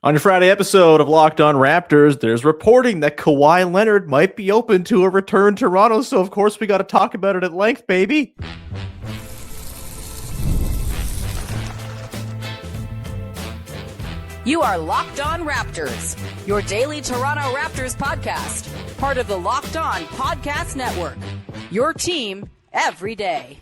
On your Friday episode of Locked On Raptors, there's reporting that Kawhi Leonard might be open to a return to Toronto, so of course we got to talk about it at length, baby. You are Locked On Raptors, your daily Toronto Raptors podcast, part of the Locked On Podcast Network, your team every day.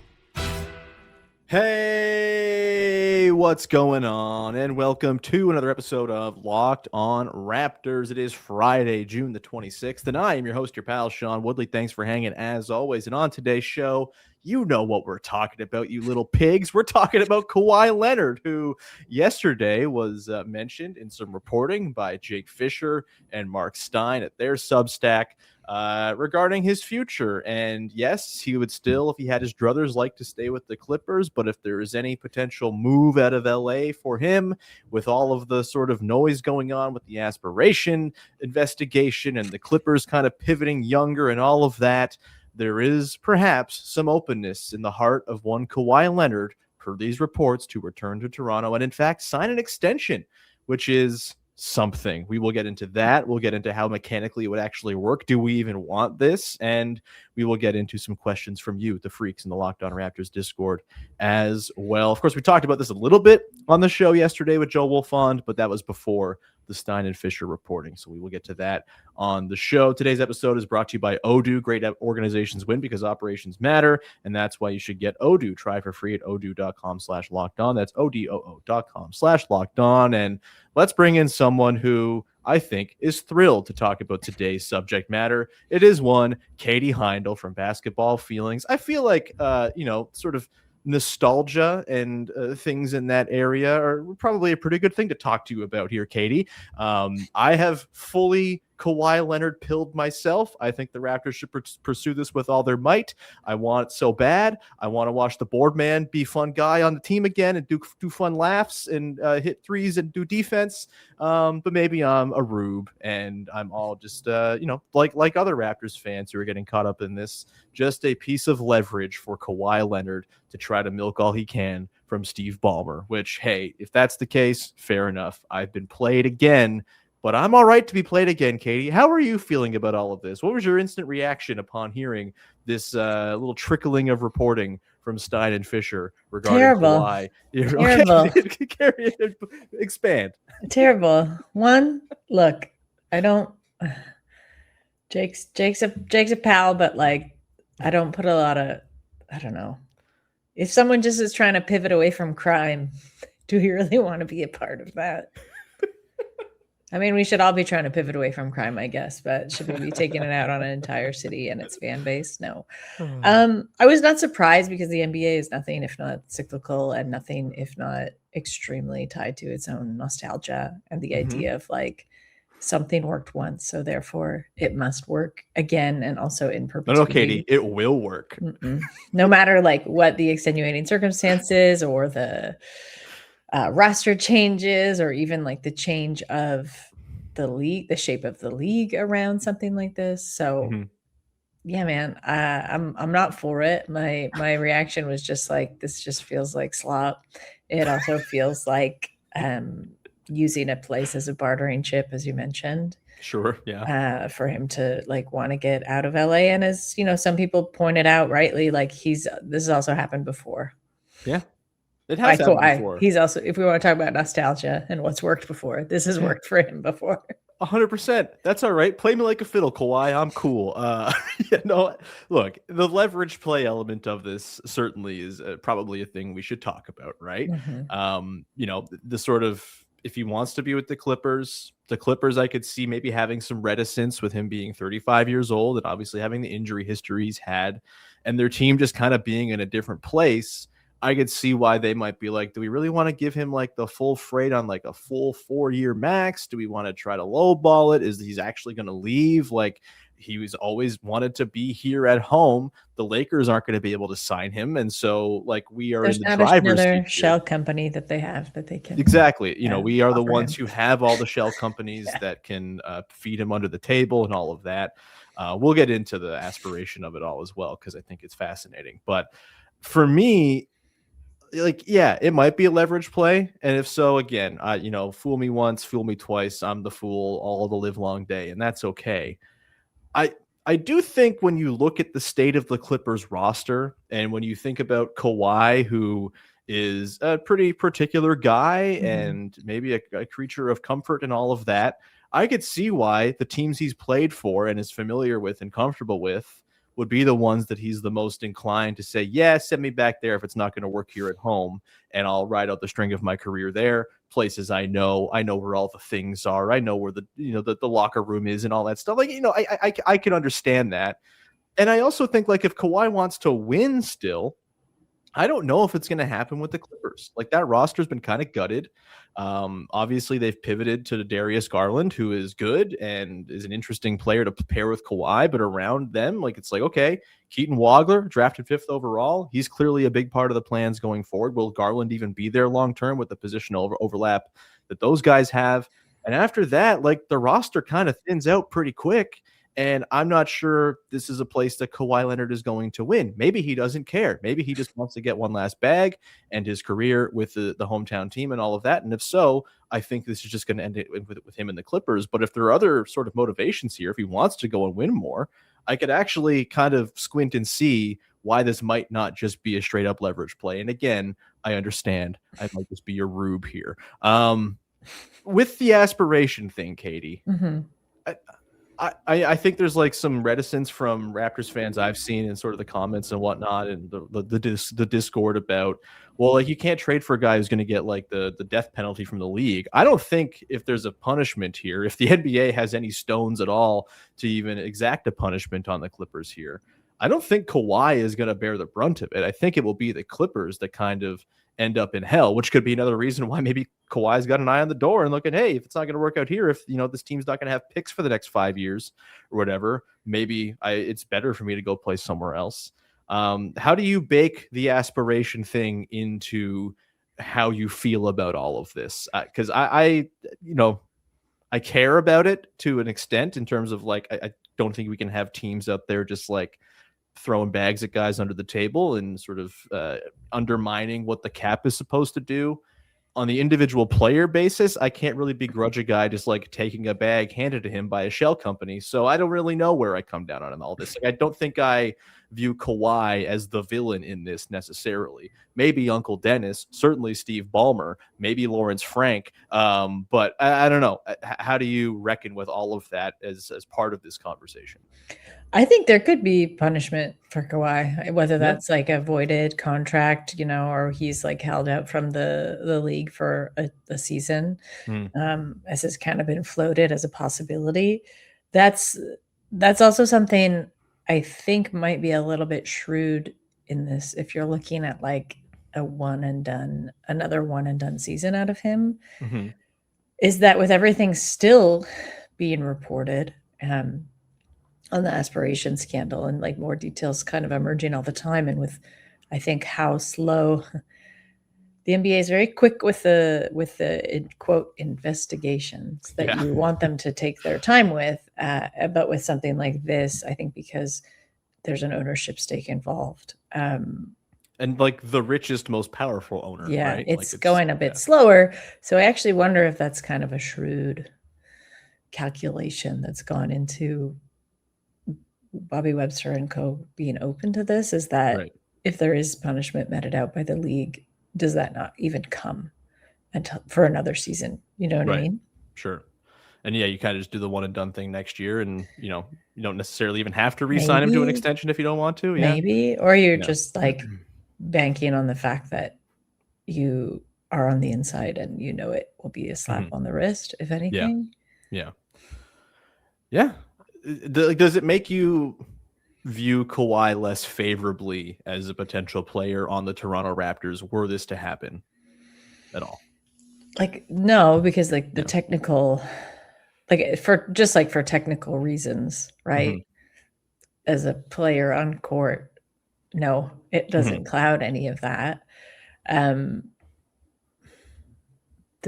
Hey, what's going on? And welcome to another episode of Locked On Raptors. It is Friday, June the 26th, and I am your host, your pal, Sean Woodley. Thanks for hanging as always. And on today's show, you know what we're talking about, you little pigs. We're talking about Kawhi Leonard, who yesterday was mentioned in some reporting by Jake Fischer and Marc Stein at their Substack regarding his future. And yes, he would still, if he had his druthers, like to stay with the Clippers. But if there is any potential move out of LA for him, with all of the sort of noise going on with the Aspiration investigation and the Clippers kind of pivoting younger and all of that, there is perhaps some openness in the heart of one Kawhi Leonard, per these reports, to return to Toronto and in fact sign an extension, which is something. We will get into that. We'll get into how mechanically it would actually work. Do we even want this? And we will get into some questions from you, the freaks in the Locked On Raptors Discord as well. Of course, we talked about this a little bit on the show yesterday with Joe Wolfond, but that was before the Stein and Fischer reporting. So we will get to that on the show. Today's episode is brought to you by Odoo. Great organizations win because operations matter, and that's why you should get Odoo. Try for free at odoo.com/lockedon. That's odoo.com/lockedon. And let's bring in someone who I think is thrilled to talk about today's subject matter. It is one Katie Heindl from Basketball Feelings. I feel like, sort of nostalgia and things in that area are probably a pretty good thing to talk to you about here, Katie. I have fully Kawhi Leonard pilled myself. I think the Raptors should pursue this with all their might. I want it so bad. I want to watch the board man be fun guy on the team again and do fun laughs and hit threes and do defense. But maybe I'm a rube and I'm all just, like other Raptors fans who are getting caught up in this, just a piece of leverage for Kawhi Leonard to try to milk all he can from Steve Ballmer, which, hey, if that's the case, fair enough. I've been played again, but I'm all right to be played again, Katie. How are you feeling about all of this? What was your instant reaction upon hearing this little trickling of reporting from Stein and Fischer regarding Kawhi? Terrible. Okay. Expand. Terrible. One, look, I don't. Jake's a pal, but like, I don't put a lot of. I don't know. If someone just is trying to pivot away from crime, do we really want to be a part of that? I mean, we should all be trying to pivot away from crime, I guess, but should we be taking it out on an entire city and its fan base? No. I was not surprised because the NBA is nothing if not cyclical and nothing if not extremely tied to its own nostalgia and the idea of like something worked once, so therefore it must work again and also in perpetuity. No, Katie, it will work. No matter like what the extenuating circumstances or the roster changes or even like the change of the league, the shape of the league around something like this. So yeah, man, I'm not for it. My reaction was just like, this just feels like slop. It also feels like using a place as a bartering chip, as you mentioned. Sure. Yeah. For him to like want to get out of LA. And as you know, some people pointed out rightly, like this has also happened before. Yeah. It has happened before. He's also, if we want to talk about nostalgia and what's worked before, this has worked for him before. 100%. That's all right. Play me like a fiddle, Kawhi. I'm cool. Look, the leverage play element of this certainly is probably a thing we should talk about, right? The sort of, if he wants to be with the Clippers, I could see maybe having some reticence with him being 35 years old and obviously having the injury history he's had and their team just kind of being in a different place. I could see why they might be like, do we really want to give him like the full freight on like a full 4-year max? Do we want to try to lowball it? Is he's actually going to leave? Like, he was always wanted to be here at home. The Lakers aren't going to be able to sign him. And so like we are There's in the not driver's another seat shell here. Company that they have that they can. Exactly. We are the ones him. who have all the shell companies that can feed him under the table and all of that. We'll get into the aspiration of it all as well, because I think it's fascinating. But for me, like, yeah, it might be a leverage play. And if so, again, fool me once, fool me twice. I'm the fool all the live long day, and that's okay. I do think when you look at the state of the Clippers roster and when you think about Kawhi, who is a pretty particular guy and maybe a creature of comfort and all of that, I could see why the teams he's played for and is familiar with and comfortable with would be the ones that he's the most inclined to say, yeah, send me back there if it's not going to work here at home, and I'll ride out the string of my career there. Places I know where all the things are. I know where the locker room is and all that stuff. Like, I can understand that. And I also think, like, if Kawhi wants to win still, I don't know if it's going to happen with the Clippers. Like, that roster's been kind of gutted. Obviously, they've pivoted to Darius Garland, who is good and is an interesting player to pair with Kawhi. But around them, like, it's like, okay, Keaton Wagler, drafted 5th overall. He's clearly a big part of the plans going forward. Will Garland even be there long term with the positional overlap that those guys have? And after that, like, the roster kind of thins out pretty quick. And I'm not sure this is a place that Kawhi Leonard is going to win. Maybe he doesn't care. Maybe he just wants to get one last bag and his career with the hometown team and all of that. And if so, I think this is just going to end it with him and the Clippers. But if there are other sort of motivations here, if he wants to go and win more, I could actually kind of squint and see why this might not just be a straight up leverage play. And again, I understand I might just be your rube here. With the aspiration thing, Katie, I think there's like some reticence from Raptors fans I've seen in sort of the comments and whatnot, and the Discord about, well, like, you can't trade for a guy who's going to get like the death penalty from the league. I don't think if there's a punishment here, if the NBA has any stones at all to even exact a punishment on the Clippers here, I don't think Kawhi is going to bear the brunt of it. I think it will be the Clippers that kind of end up in hell, which could be another reason why maybe Kawhi's got an eye on the door and looking, hey, if it's not going to work out here, if this team's not going to have picks for the next 5 years or whatever, maybe it's better for me to go play somewhere else. How do you bake the aspiration thing into how you feel about all of this? Because I care about it to an extent in terms of, like, I don't think we can have teams out there just like throwing bags at guys under the table and sort of undermining what the cap is supposed to do. On the individual player basis, I can't really begrudge a guy just like taking a bag handed to him by a shell company. So I don't really know where I come down on all this. Like, I don't think I view Kawhi as the villain in this necessarily. Maybe Uncle Dennis, certainly Steve Ballmer, maybe Lawrence Frank. But I don't know. How do you reckon with all of that as part of this conversation? I think there could be punishment for Kawhi, whether that's like a voided contract, or he's like held out from the league for a season, as has kind of been floated as a possibility. That's also something I think might be a little bit shrewd in this. If you're looking at like another one and done season out of him, is that with everything still being reported, on the Aspiration scandal, and like more details kind of emerging all the time, and with, I think, how slow the NBA is very quick with the quote investigations that you want them to take their time with, but with something like this, I think because there's an ownership stake involved, and like the richest, most powerful owner, right? It's going a bit slower. So I actually wonder if that's kind of a shrewd calculation that's gone into Bobby Webster and co being open to this, is that if there is punishment meted out by the league, does that not even come until for another season? You know what I mean? Sure. And yeah, you kind of just do the one and done thing next year, and you don't necessarily even have to re-sign him to an extension if you don't want to. Maybe, or you're just like banking on the fact that you are on the inside and it will be a slap on the wrist, if anything. Yeah. Does it make you view Kawhi less favorably as a potential player on the Toronto Raptors were this to happen at all? Like, no, because like the technical, like for technical reasons, right? As a player on court, no, it doesn't cloud any of that. The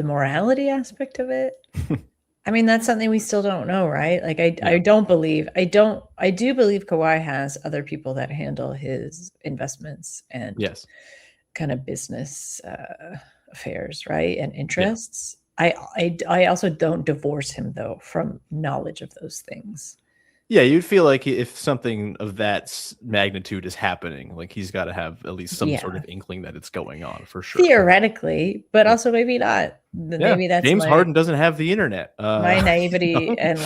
morality aspect of it, I mean, that's something we still don't know, right? Like, I do believe Kawhi has other people that handle his investments and kind of business affairs, right, and interests. I also don't divorce him though from knowledge of those things. Yeah, you'd feel like if something of that magnitude is happening, like he's got to have at least some sort of inkling that it's going on for sure. Theoretically, but also maybe not. Maybe that's James Harden doesn't have the internet. My naivety and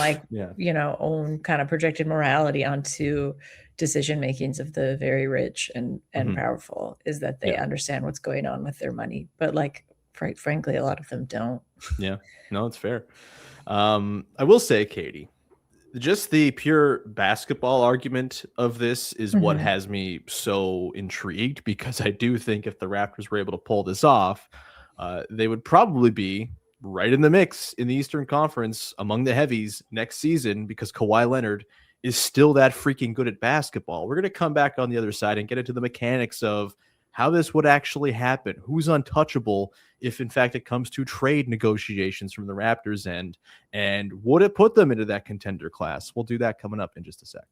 own kind of projected morality onto decision makings of the very rich and powerful is that they understand what's going on with their money. But like, frankly, a lot of them don't. Yeah, no, it's fair. I will say, Katie, just the pure basketball argument of this is what has me so intrigued, because I do think if the Raptors were able to pull this off, they would probably be right in the mix in the Eastern Conference among the heavies next season, because Kawhi Leonard is still that freaking good at basketball. We're going to come back on the other side and get into the mechanics of how this would actually happen, who's untouchable if in fact it comes to trade negotiations from the Raptors end, and would it put them into that contender class? We'll do that coming up in just a sec.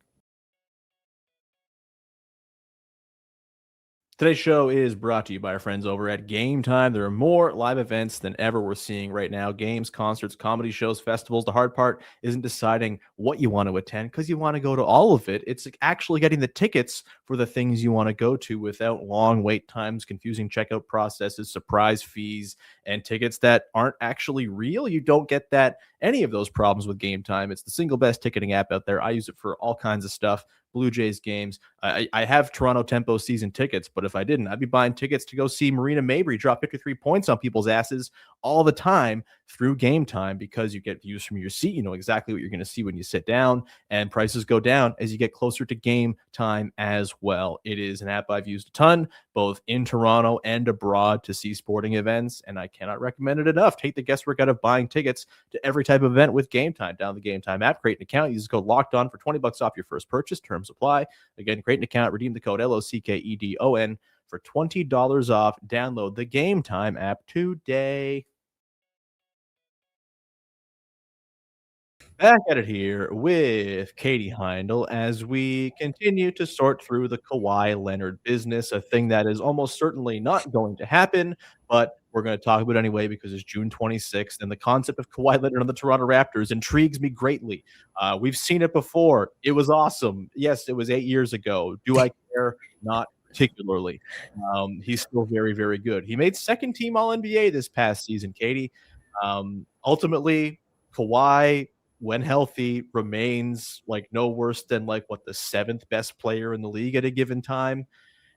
Today's show is brought to you by our friends over at Game Time. There are more live events than ever we're seeing right now. Games, concerts, comedy shows, festivals. The hard part isn't deciding what you want to attend, because you want to go to all of it. It's actually getting the tickets for the things you want to go to without long wait times, confusing checkout processes, surprise fees, and tickets that aren't actually real. You don't get any of those problems with Game Time. It's the single best ticketing app out there. I use it for all kinds of stuff. Blue Jays games. I have Toronto Tempo season tickets, but if I didn't, I'd be buying tickets to go see Marina Mabry drop 53 points on people's asses all the time through Game Time, because you get views from your seat. You know exactly what you're going to see when you sit down, and prices go down as you get closer to game time as well. It is an app I've used a ton, both in Toronto and abroad, to see sporting events, and I cannot recommend it enough. Take the guesswork out of buying tickets to every type of event with Game Time. Download the Game Time app, create an account, use the code Locked On for $20 off your first purchase. Terms apply. Again, create an account, redeem the code LOCKEDON for $20 off. Download the Game Time app today. Back at it here with Katie Heindl as we continue to sort through the Kawhi Leonard business, a thing that is almost certainly not going to happen, but we're going to talk about it anyway because it's June 26th, and the concept of Kawhi Leonard on the Toronto Raptors intrigues me greatly. We've seen it before. It was awesome. Yes, it was 8 years ago. Do I care? Not particularly. He's still very, very good. He made second team All-NBA this past season, Katie. Ultimately, Kawhi, when healthy, remains like no worse than the seventh best player in the league at a given time.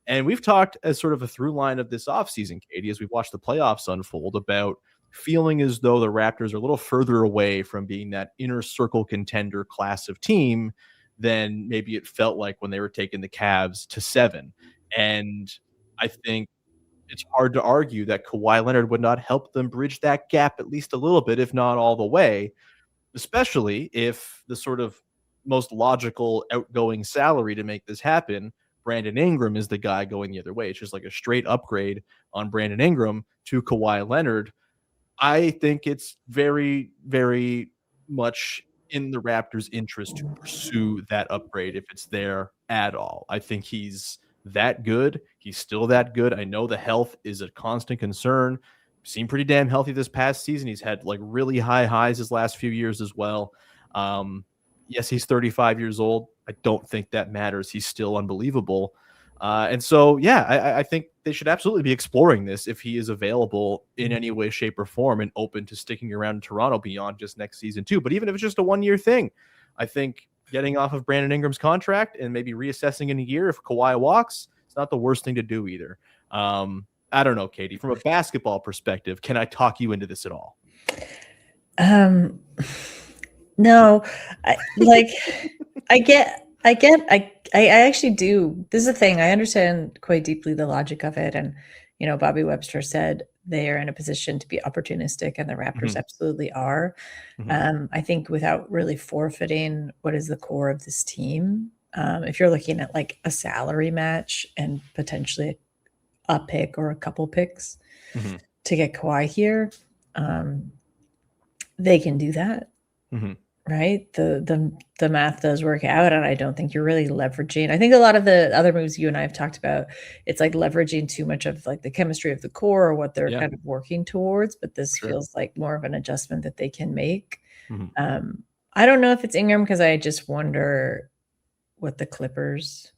And we've talked as sort of a through line of this offseason, Katie, as we've watched the playoffs unfold, about feeling as though the Raptors are a little further away from being that inner circle contender class of team than maybe it felt like when they were taking the Cavs to 7. And I think it's hard to argue that Kawhi Leonard would not help them bridge that gap at least a little bit, if not all the way, especially if the sort of most logical outgoing salary to make this happen, Brandon Ingram, is the guy going the other way. It's just like a straight upgrade on Brandon Ingram to Kawhi Leonard. I think it's very, very much in the Raptors' interest to pursue that upgrade if it's there at all. I think he's that good. He's still that good. I know the health is a constant concern. Seemed pretty damn healthy this past season. He's had really high highs his last few years as well. Yes, he's 35 years old. I don't think that matters. He's still unbelievable. And so, yeah, I think they should absolutely be exploring this if he is available in any way, shape, or form and open to sticking around in Toronto beyond just next season too. But even if it's just a one-year thing, I think getting off of Brandon Ingram's contract and maybe reassessing in a year if Kawhi walks, it's not the worst thing to do either. I don't know, Katie, from a basketball perspective, can I talk you into this at all? No, I actually do. This is the thing. I understand quite deeply the logic of it. And, Bobby Webster said they are in a position to be opportunistic, and the Raptors absolutely are. I think without really forfeiting what is the core of this team, if you're looking at a salary match and potentially a pick or a couple picks to get Kawhi here, they can do that. right? The math does work out, and I don't think you're really leveraging. I think a lot of the other moves you and I have talked about, it's like leveraging too much of like the chemistry of the core or what they're Yeah. kind of working towards, but this Sure. feels like more of an adjustment that they can make. Mhm. I don't know if it's Ingram because I just wonder what the Clippers.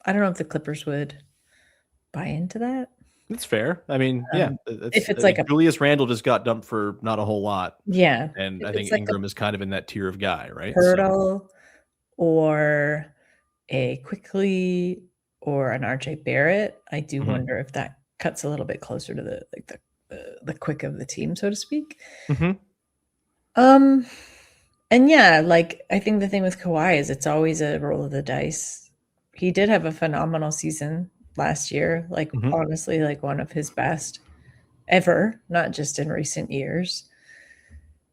I don't know if the Clippers would buy into that. That's fair. I mean, yeah, If it's I like think a Julius Randle just got dumped for not a whole lot, yeah, and if I it's think like a Ingram is kind of in that tier of guy, right? So, Hurdle or a Quickly or an RJ Barrett, I do mhm. wonder if that cuts a little bit closer to the quick of the team, so to speak. Mhm. Um, and yeah, like I think the thing with Kawhi is it's always a roll of the dice. He did have a phenomenal season last year, like Mhm. honestly, like one of his best ever, not just in recent years.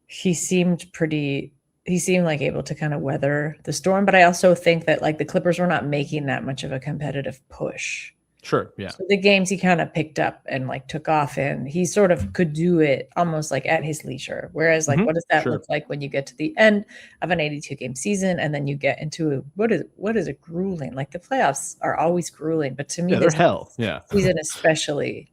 He seemed like able to kind of weather the storm, but I also think that like the Clippers were not making that much of a competitive push. Sure, yeah. So the games he kind of picked up and like took off in, he sort of could do it almost like at his leisure. Whereas like Mhm. what does that Sure. look like when you get to the end of an 82 game season and then you get into what is a grueling, like the playoffs are always grueling, but to me Yeah, they're this hell. Yeah. season especially,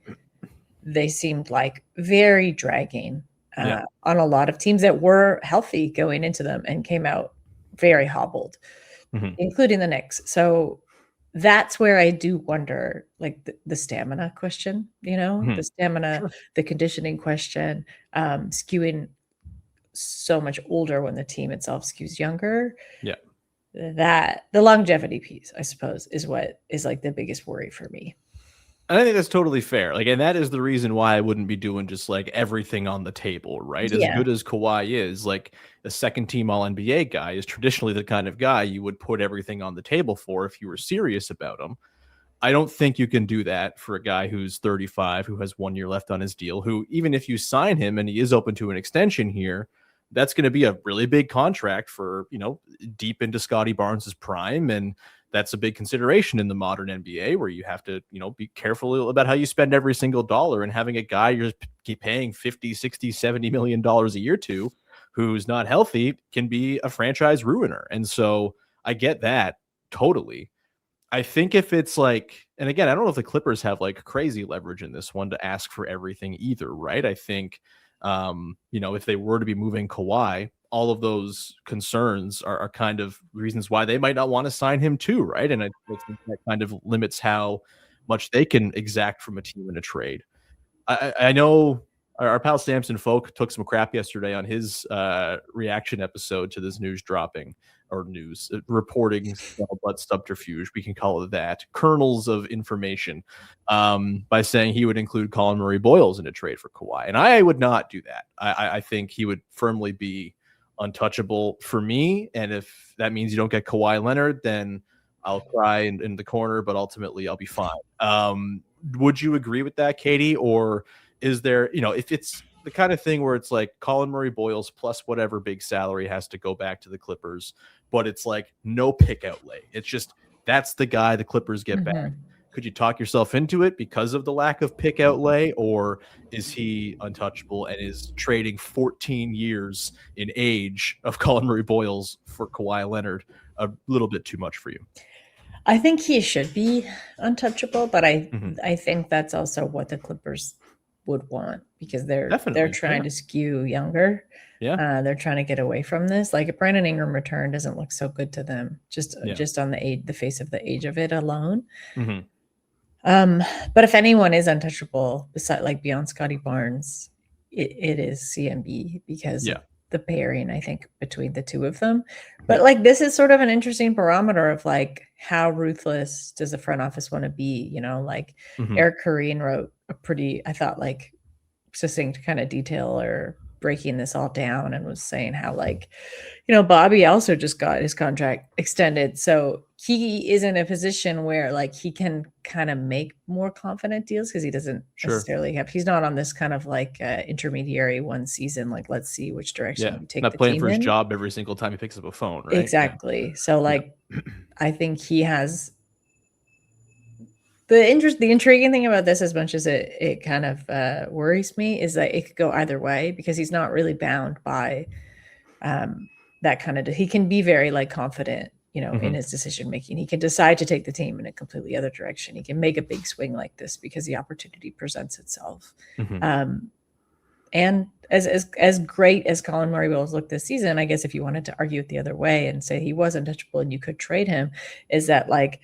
they seemed like very dragging Yeah. on a lot of teams that were healthy going into them and came out very hobbled, Mhm. including the Knicks. So that's where I do wonder, like the stamina question, Mhm. the stamina, Sure. the conditioning question, skewing so much older when the team itself skews younger. Yeah. That the longevity piece, I suppose, is what is like the biggest worry for me. And I think that's totally fair. Like, and that is the reason why I wouldn't be doing just like everything on the table, right? As Yeah. good as Kawhi is, like a second team All NBA guy is traditionally the kind of guy you would put everything on the table for if you were serious about him. I don't think you can do that for a guy who's 35, who has 1 year left on his deal, who, even if you sign him and he is open to an extension here, that's going to be a really big contract for, deep into Scottie Barnes' prime. And that's a big consideration in the modern NBA where you have to, be careful about how you spend every single dollar, and having a guy you're keep paying 50, 60, 70 million dollars a year to who's not healthy can be a franchise ruiner. And so I get that totally. I think if it's like, and again, I don't know if the Clippers have like crazy leverage in this one to ask for everything either, right? I think, if they were to be moving Kawhi, all of those concerns are kind of reasons why they might not want to sign him too, right? And I think that kind of limits how much they can exact from a team in a trade. I know our pal Samson Folk took some crap yesterday on his reaction episode to this news dropping, or news reporting, but subterfuge, we can call it that, kernels of information, by saying he would include Collin Murray-Boyles in a trade for Kawhi. And I would not do that. I think he would firmly be untouchable for me. And if that means you don't get Kawhi Leonard, then I'll cry in the corner, but ultimately I'll be fine. Would you agree with that, Katie? Or is there, if it's the kind of thing where it's like Collin Murray-Boyles plus whatever big salary has to go back to the Clippers, but it's like no pick outlay. It's just that's the guy the Clippers get back. Mhm. Could you talk yourself into it because of the lack of pick outlay, or is he untouchable and is trading 14 years in age of Collin Murray-Boyles for Kawhi Leonard a little bit too much for you? I think he should be untouchable, but Mhm. I think that's also what the Clippers would want because they're Definitely. trying Yeah. to skew younger. Yeah. They're trying to get away from this. Like if Brandon Ingram return doesn't look so good to them, just Yeah. just on the face of the age of it alone. Mhm. But if anyone is untouchable, beside like beyond Scottie Barnes, it is CMB because of Yeah. the pairing, I think, between the two of them. But like this is sort of an interesting barometer of like how ruthless does the front office want to be? Like Mhm. Eric Corrine wrote a pretty, I thought, like succinct kind of detail or breaking this all down and was saying how like Bobby also just got his contract extended, so he is in a position where like he can kind of make more confident deals because he doesn't Sure. necessarily he's not on this kind of like intermediary one season, like let's see which direction Yeah. we take Not the playing team for his in. job every single time he picks up a phone, right? Yeah. Exactly. So Yeah. like I think he has the intriguing thing about this, as much as it kind of worries me, is that it could go either way because he's not really bound by that kind of, he can be very like confident, in his decision making. He can decide to take the team in a completely other direction. He can make a big swing like this because the opportunity presents itself. And as great as Collin Murray-Boyles looked this season, I guess if you wanted to argue it the other way and say he was untouchable and you could trade him, is that like,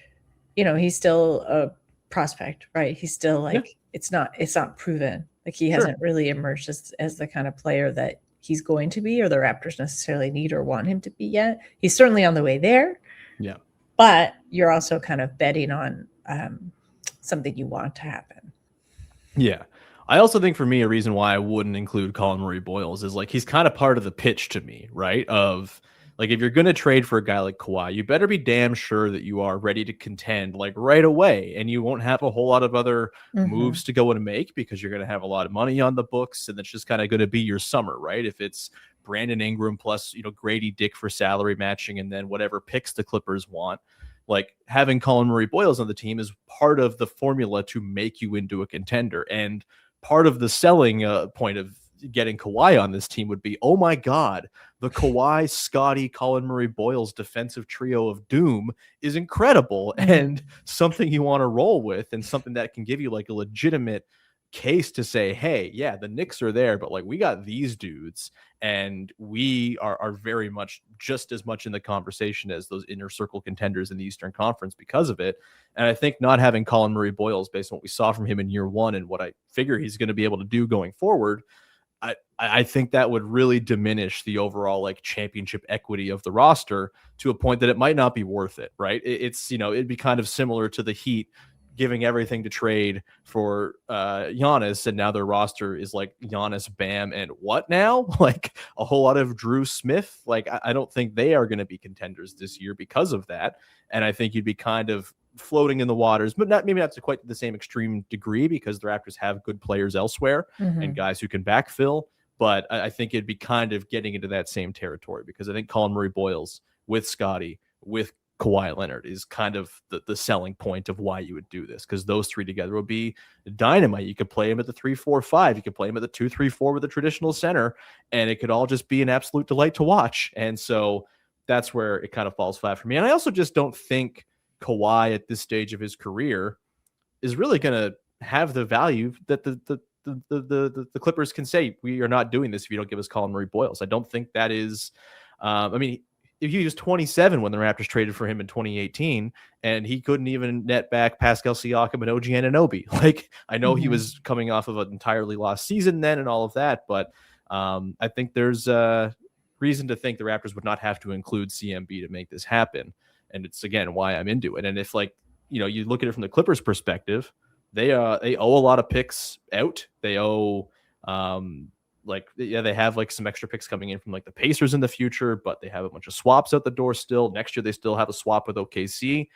he's still a prospect, right? He's still like, it's not proven. Like he hasn't really emerged as the kind of player that he's going to be, or the Raptors necessarily need or want him to be yet. He's certainly on the way there. Yeah. But you're also kind of betting on something you want to happen. Yeah. I also think for me, a reason why I wouldn't include Collin Murray-Boyles is like, he's kind of part of the pitch to me, right? Of like, if you're going to trade for a guy like Kawhi, you better be damn sure that you are ready to contend like right away. And you won't have a whole lot of other moves to go and make because you're going to have a lot of money on the books. And it's just kind of going to be your summer, right? If it's Brandon Ingram plus, Grady Dick for salary matching and then whatever picks the Clippers want, like having Collin Murray-Boyles on the team is part of the formula to make you into a contender. And part of the selling point of getting Kawhi on this team would be, oh my God, the Kawhi-Scottie Collin Murray-Boyles defensive trio of doom is incredible and something you want to roll with and something that can give you like a legitimate case to say, hey, yeah, the Knicks are there, but like we got these dudes and we are very much just as much in the conversation as those inner circle contenders in the Eastern Conference because of it. And I think not having Collin Murray-Boyles based on what we saw from him in year one and what I figure he's going to be able to do going forward, I think that would really diminish the overall like championship equity of the roster to a point that it might not be worth it. Right. It's, it'd be kind of similar to the Heat giving everything to trade for Giannis, and now their roster is like Giannis, Bam, and what now? Like a whole lot of Drew Smith. Like I don't think they are going to be contenders this year because of that. And I think you'd be kind of floating in the waters, but maybe not to quite the same extreme degree because the Raptors have good players elsewhere and guys who can backfill. But I think it'd be kind of getting into that same territory because I think Collin Murray-Boyles with Scottie, with Kawhi Leonard is kind of the selling point of why you would do this, because those three together would be dynamite. You could play him at the 3-4-5. You could play him at the 2-3-4 with a traditional center, and it could all just be an absolute delight to watch. And so that's where it kind of falls flat for me. And I also just don't think Kawhi at this stage of his career is really going to have the value that the Clippers can say, we are not doing this if you don't give us Collin Murray-Boyles. I don't think that is, if he was 27 when the Raptors traded for him in 2018, and he couldn't even net back Pascal Siakam and OG Anunoby. Like, I know he was coming off of an entirely lost season then and all of that, but I think there's reason to think the Raptors would not have to include CMB to make this happen. And it's, again, why I'm into it. And if, like, you look at it from the Clippers perspective, they owe a lot of picks out. They owe they have like some extra picks coming in from like the Pacers in the future, but they have a bunch of swaps out the door still. Next year, they still have a swap with OKC.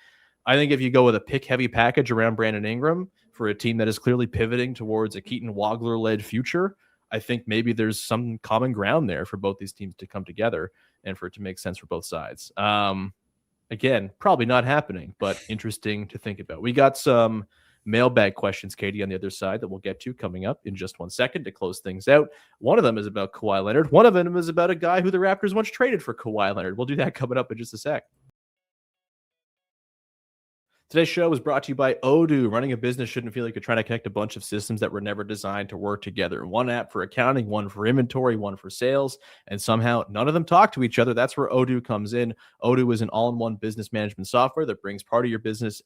I think if you go with a pick heavy package around Brandon Ingram for a team that is clearly pivoting towards a Keaton Wagler led future, I think maybe there's some common ground there for both these teams to come together and for it to make sense for both sides. Again, probably not happening, but interesting to think about. We got some mailbag questions, Katie, on the other side that we'll get to coming up in just 1 second to close things out. One of them is about Kawhi Leonard. One of them is about a guy who the Raptors once traded for Kawhi Leonard. We'll do that coming up in just a sec. Today's show is brought to you by Odoo. Running a business shouldn't feel like you're trying to connect a bunch of systems that were never designed to work together. One app for accounting, one for inventory, one for sales, and somehow none of them talk to each other. That's where Odoo comes in. Odoo is an all-in-one business management software that brings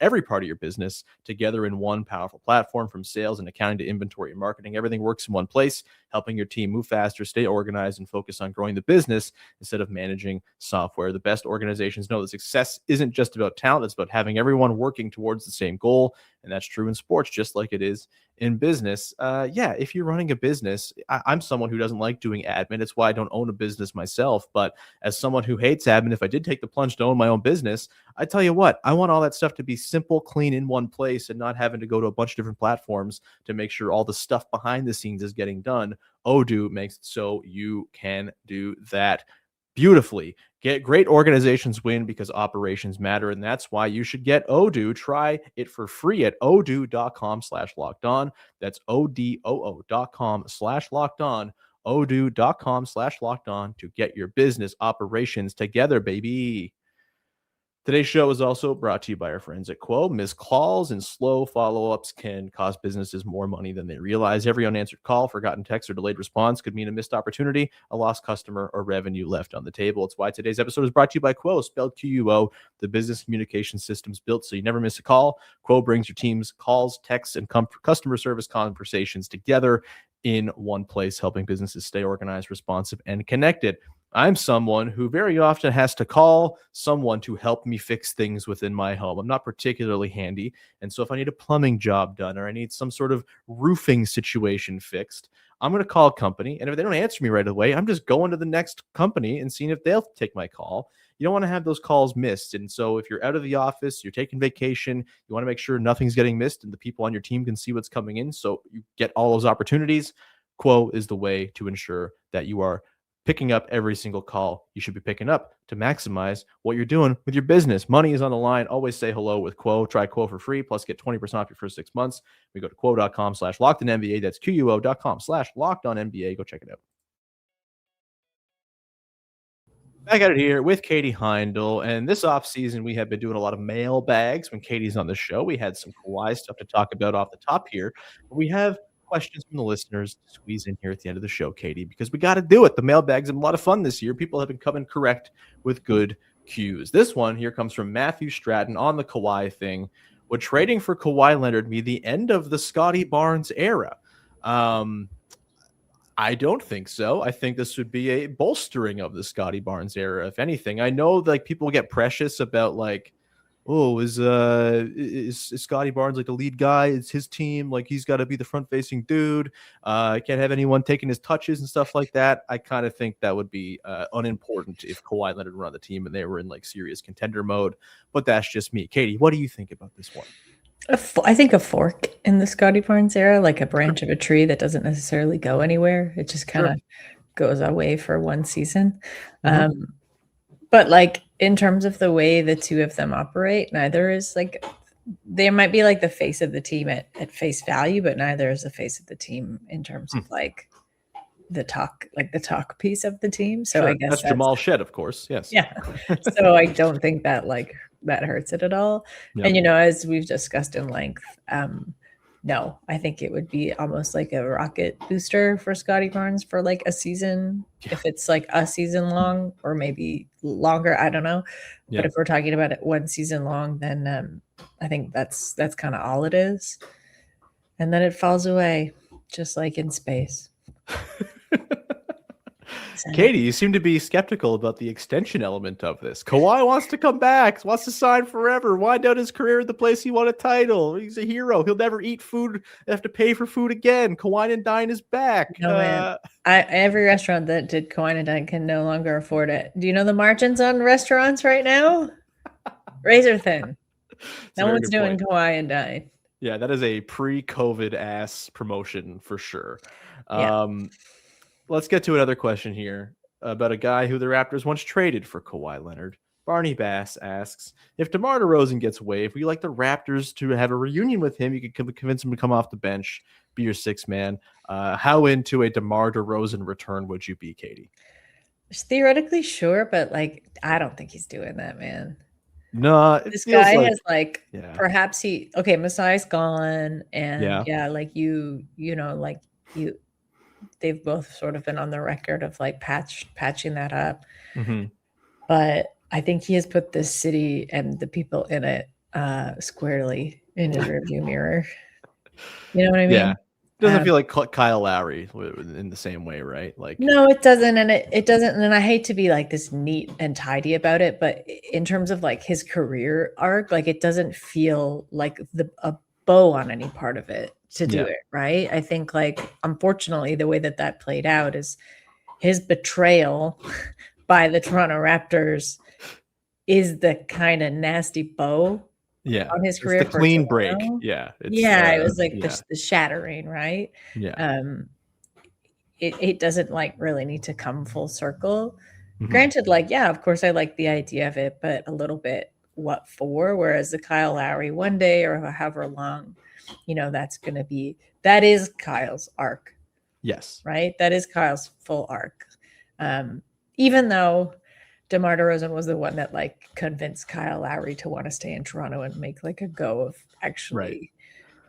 every part of your business together in one powerful platform, from sales and accounting to inventory and marketing. Everything works in one place, helping your team move faster, stay organized, and focus on growing the business instead of managing software. The best organizations know that success isn't just about talent. It's about having everyone working towards the same goal. And that's true in sports, just like it is in business. If you're running a business, I'm someone who doesn't like doing admin. It's why I don't own a business myself. But as someone who hates admin, if I did take the plunge to own my own business, I tell you what, I want all that stuff to be simple, clean in one place and not having to go to a bunch of different platforms to make sure all the stuff behind the scenes is getting done. Odoo makes it so you can do that beautifully. Great organizations win because operations matter, and that's why you should get Odoo. Try it for free at odoo.com/lockedon. That's odoo.com/lockedon. odoo.com/lockedon to get your business operations together, baby. Today's show is also brought to you by our friends at Quo. Missed calls and slow follow-ups can cost businesses more money than they realize. Every unanswered call, forgotten text, or delayed response could mean a missed opportunity, a lost customer, or revenue left on the table. It's why today's episode is brought to you by Quo, spelled Quo, the business communication systems built so you never miss a call. Quo brings your team's calls, texts, and customer service conversations together in one place, helping businesses stay organized, responsive, and connected. I'm someone who very often has to call someone to help me fix things within my home. I'm not particularly handy. And so if I need a plumbing job done or I need some sort of roofing situation fixed, I'm going to call a company. And if they don't answer me right away, I'm just going to the next company and seeing if they'll take my call. You don't want to have those calls missed. And so if you're out of the office, you're taking vacation, you want to make sure nothing's getting missed and the people on your team can see what's coming in. So you get all those opportunities. Quo is the way to ensure that you are picking up every single call you should be picking up to maximize what you're doing with your business. Money is on the line. Always say hello with Quo. Try Quo for free, plus get 20% off your first 6 months. We go to quo.com/lockedonnba. That's quo.com/lockedonnba. Go check it out. Back at it here with Katie Heindl. And this offseason, we have been doing a lot of mailbags when Katie's on the show. We had some Kawhi stuff to talk about off the top here. But we have questions from the listeners to squeeze in here at the end of the show, Katie, because we got to do it. The mailbags have been a lot of fun this year. People have been coming correct with good cues. This one here comes from Matthew Stratton on the Kawhi thing. Would trading for Kawhi Leonard be the end of the Scottie Barnes era? I don't think so. I think this would be a bolstering of the Scottie Barnes era, if anything. I know like people get precious about like, oh, is Scottie Barnes like the lead guy? It's his team. Like he's got to be the front facing dude. Can't have anyone taking his touches and stuff like that. I kind of think that would be unimportant if Kawhi Leonard run the team and they were in like serious contender mode. But that's just me. Katie, what do you think about this one? I think a fork in the Scottie Barnes era, like a branch of a tree that doesn't necessarily go anywhere. It just kind of goes away for one season. But like in terms of the way the two of them operate, neither is like, they might be like the face of the team at face value, but neither is the face of the team in terms of like the talk piece of the team. So I guess that's Jamal Shed, of course. Yes. Yeah. So I don't think that like that hurts it at all. Yep. And, you know, as we've discussed in length, no, I think it would be almost like a rocket booster for Scottie Barnes for like a season, if it's like a season long or maybe longer. I don't know. But if we're talking about it one season long, then I think that's kind of all it is. And then it falls away, just like in space. Katie, you seem to be skeptical about the extension element of this. Kawhi wants to come back, wants to sign forever, wind out his career at the place he won a title. He's a hero. He'll never eat food, have to pay for food again. Kawhi and Dine is back. No, man. Every restaurant that did Kawhi and Dine can no longer afford it. Do you know the margins on restaurants right now? Razor thin. No one's doing Kawhi and Dine. Yeah, that is a pre-COVID ass promotion for sure. Let's get to another question here about a guy who the Raptors once traded for Kawhi Leonard. Barney Bass asks, if DeMar DeRozan gets waived, would you like the Raptors to have a reunion with him? You could convince him to come off the bench, be your sixth man. How into a DeMar DeRozan return would you be, Katie? Theoretically, sure, but like, I don't think he's doing that, man. No, this guy has like, perhaps Masai's gone, and they've both sort of been on the record of like patching that up. But I think he has put this city and the people in it squarely in his rearview mirror. You know what I mean? Yeah. It doesn't feel like Kyle Lowry in the same way, right? Like, no, it doesn't. And it doesn't. And I hate to be like this neat and tidy about it, but in terms of like his career arc, like it doesn't feel like a bow on any part of it to do it. Right. I think like, unfortunately, the way that played out is his betrayal by the Toronto Raptors is the kind of nasty bow on his career. It's the clean break. Yeah. It was like the shattering, right? Yeah. It doesn't like really need to come full circle. Granted, like, yeah, of course I like the idea of it, but a little bit what for? Whereas the Kyle Lowry one day or however long, that is Kyle's arc Yes. Right. That is Kyle's full arc. Even though DeMar DeRozan was the one that like convinced Kyle Lowry to want to stay in Toronto and make like a go of actually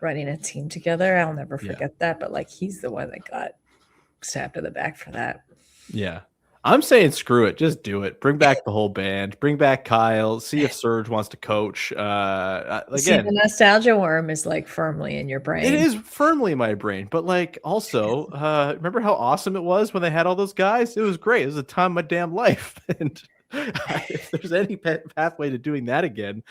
running a team together. I'll never forget that. But like, he's the one that got stabbed in the back for that. Yeah. I'm saying screw it. Just do it. Bring back the whole band. Bring back Kyle. See if Serge wants to coach. Again, see, the nostalgia worm is like firmly in your brain. It is firmly in my brain. But like also, remember how awesome it was when they had all those guys? It was great. It was a time of my damn life. And if there's any pathway to doing that again,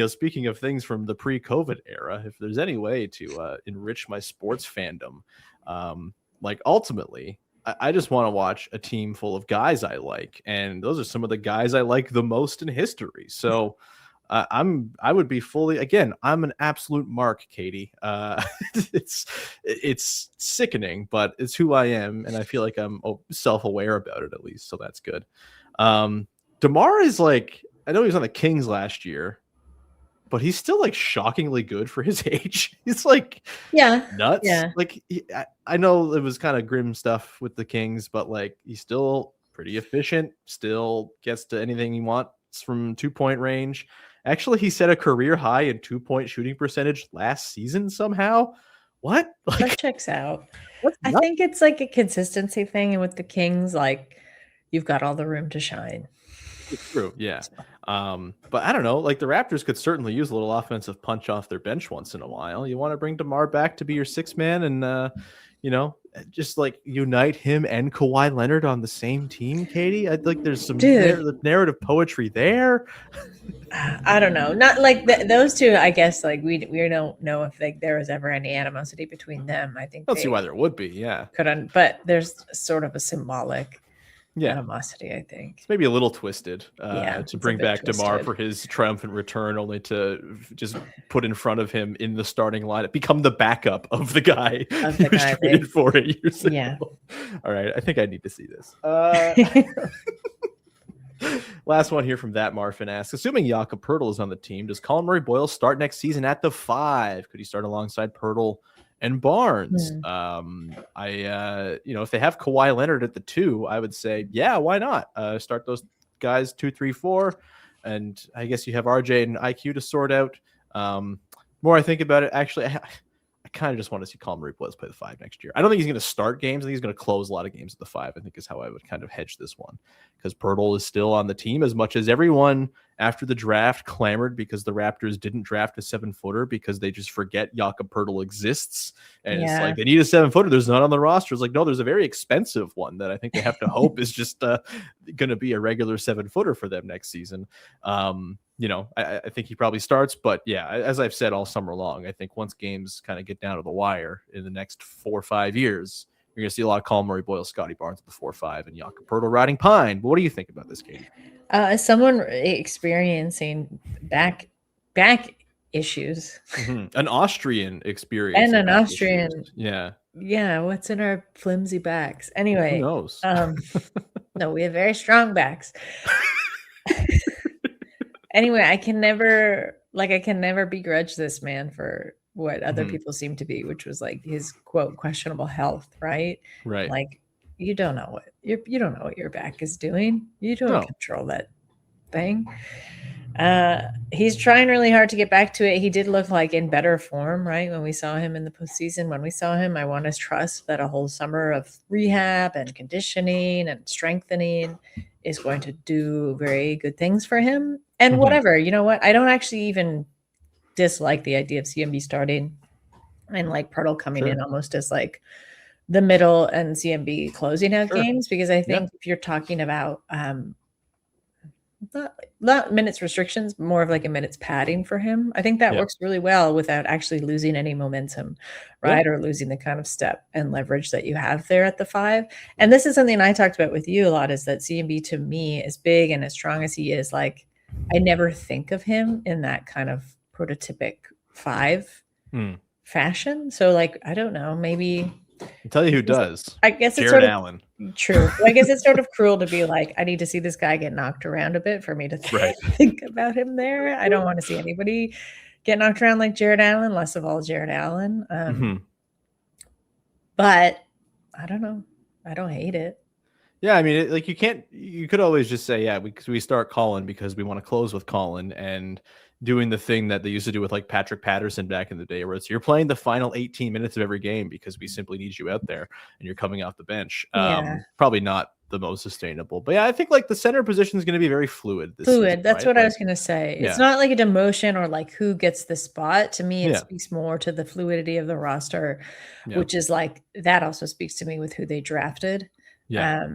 speaking of things from the pre-COVID era, if there's any way to enrich my sports fandom, like ultimately, I just want to watch a team full of guys I like, and those are some of the guys I like the most in history. So I would be fully, again, I'm an absolute Marc, Katie. It's sickening, but it's who I am, and I feel like I'm self-aware about it at least, so that's good. DeMar is like, I know he was on the Kings last year, but he's still like shockingly good for his age. He's like nuts. Yeah. Like I know it was kind of grim stuff with the Kings, but like he's still pretty efficient, still gets to anything he wants from 2-point range. Actually, he set a career high in 2-point shooting percentage last season somehow. What? Like, that checks out. I think it's like a consistency thing. And with the Kings, like you've got all the room to shine. It's true. Yeah. But I don't know, like the Raptors could certainly use a little offensive punch off their bench once in a while. You want to bring DeMar back to be your 6th man and, just like unite him and Kawhi Leonard on the same team, Katie. I think there's some narrative poetry there. I don't know. Not like those two, I guess, like we don't know if there was ever any animosity between them. I think I don't see why there would be. Yeah. But there's sort of a symbolic animosity, I think. It's maybe a little twisted to bring back DeMar for hhis triumphant return, only to just put in front of him in the starting lineup, become the backup of the guy he was traded for 8 years ago. Yeah. All right. I think I need to see this. Last one here from that Marfin asks, assuming Jakob Poeltl is on the team, does Collin Murray-Boyles start next season at the 5? Could he start alongside Poeltl and Barnes? If they have Kawhi Leonard at the 2, I would say, yeah, why not? Start those guys 2, 3, 4. And I guess you have RJ and IQ to sort out. More I think about it, actually, I kind of just want to see Collin Murray-Boyles play the 5 next year. I don't think he's going to start games. I think he's going to close a lot of games at the 5, I think is how I would kind of hedge this one. Because Poeltl is still on the team, as much as everyone after the draft clamored because the Raptors didn't draft a 7-footer because they just forget Jakob Poeltl exists. And it's like, they need a 7-footer. There's none on the roster. It's like, no, there's a very expensive one that I think they have to hope is just going to be a regular 7-footer for them next season. I think he probably starts, but yeah, as I've said all summer long, I think once games kind of get down to the wire in the next 4 or 5 years, you're going to see a lot of Collin Murray-Boyles, Scottie Barnes at the 4 or 5, and Jakob Poeltl riding pine. But what do you think about this, Katie? As someone experiencing back issues, an Austrian experience, and an Austrian, yeah. What's in our flimsy backs? Anyway, who knows? No, we have very strong backs. Anyway, I can never begrudge this man for what other people seem to be, which was like his quote questionable health, right? Right. Like you don't know what your back is doing. You don't control that thing. He's trying really hard to get back to it. He did look like in better form, right? When we saw him in the postseason, I want to trust that a whole summer of rehab and conditioning and strengthening is going to do very good things for him. And whatever, you know what? I don't actually even dislike the idea of CMB starting and like Poeltl coming in almost as like the middle and CMB closing out games, because I think if you're talking about not minutes restrictions, more of like a minutes padding for him, I think that works really well without actually losing any momentum, right? Or losing the kind of step and leverage that you have there at the 5. And this is something I talked about with you a lot, is that CMB to me, as big and as strong as he is, like I never think of him in that kind of prototypic 5 fashion. So like, I don't know, maybe I'll tell you who does. I guess it's Jared Allen. True. Well, I guess it's sort of cruel to be like, I need to see this guy get knocked around a bit for me to think about him there. I don't want to see anybody get knocked around like Jared Allen, less of all Jared Allen. But I don't know. I don't hate it. Yeah, I mean, you could always just say, yeah, because we start Collin because we want to close with Collin, and doing the thing that they used to do with like Patrick Patterson back in the day, where it's you're playing the final 18 minutes of every game because we simply need you out there and you're coming off the bench. Yeah. Probably not the most sustainable, but yeah, I think like the center position is going to be very fluid. Fluid. That's what I like, was going to say. yeah. It's not like a demotion or like who gets the spot. To me, it Yeah. speaks more to the fluidity of the roster, Yeah. which is like that also speaks to me with who they drafted. Yeah.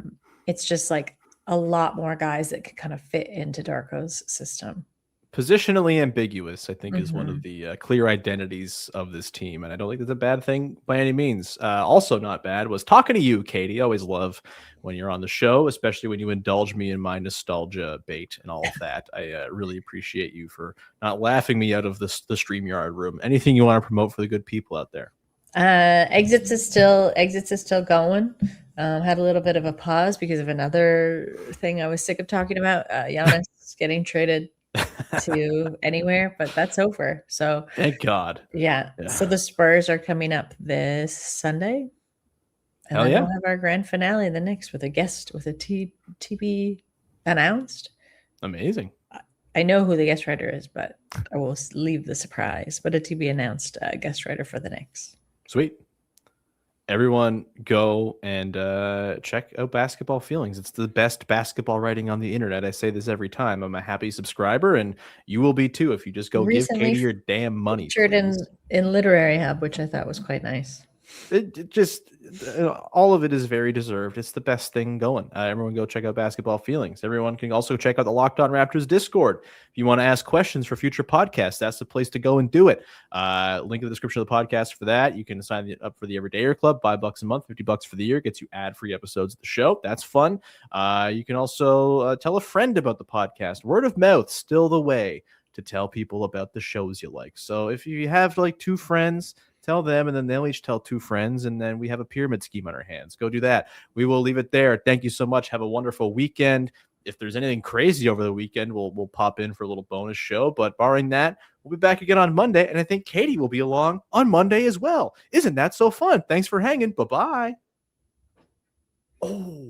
It's just like a lot more guys that could kind of fit into Darko's system. Positionally ambiguous, I think, is one of the clear identities of this team, and I don't think that's a bad thing by any means. Also not bad was talking to you, Katie. I always love when you're on the show, especially when you indulge me in my nostalgia bait and all of that. I really appreciate you for not laughing me out of the StreamYard room. Anything you want to promote for the good people out there? Exits is still going. Had a little bit of a pause because of another thing I was sick of talking about. Giannis getting traded to anywhere, but that's over. So thank God. Yeah. So the Spurs are coming up this Sunday. And then we'll have our grand finale the next with a guest with a TB announced. Amazing. I know who the guest writer is, but I will leave the surprise. But a TB announced guest writer for the Knicks. Sweet. Everyone go and check out Basketball Feelings. It's the best basketball writing on the internet. I say this every time. I'm a happy subscriber, and you will be too if you just go recently give Katie your damn money. Featured in Literary Hub, which I thought was quite nice. It just all of it is very deserved. It's the best thing going. Everyone go check out Basketball Feelings. Everyone can also check out the Locked On Raptors Discord. If you want to ask questions for future podcasts, that's the place to go and do it. Link in the description of the podcast for that. You can sign up for the Everydayer Club, $5 a month, $50 for the year, gets you ad-free episodes of the show. That's fun. You can also tell a friend about the podcast. Word of mouth, still the way to tell people about the shows you like. So if you have like 2 friends, tell them, and then they'll each tell 2 friends, and then we have a pyramid scheme on our hands. Go do that. We will leave it there. Thank you so much. Have a wonderful weekend. If there's anything crazy over the weekend, we'll pop in for a little bonus show. But barring that, we'll be back again on Monday, and I think Katie will be along on Monday as well. Isn't that so fun? Thanks for hanging. Bye-bye. Oh.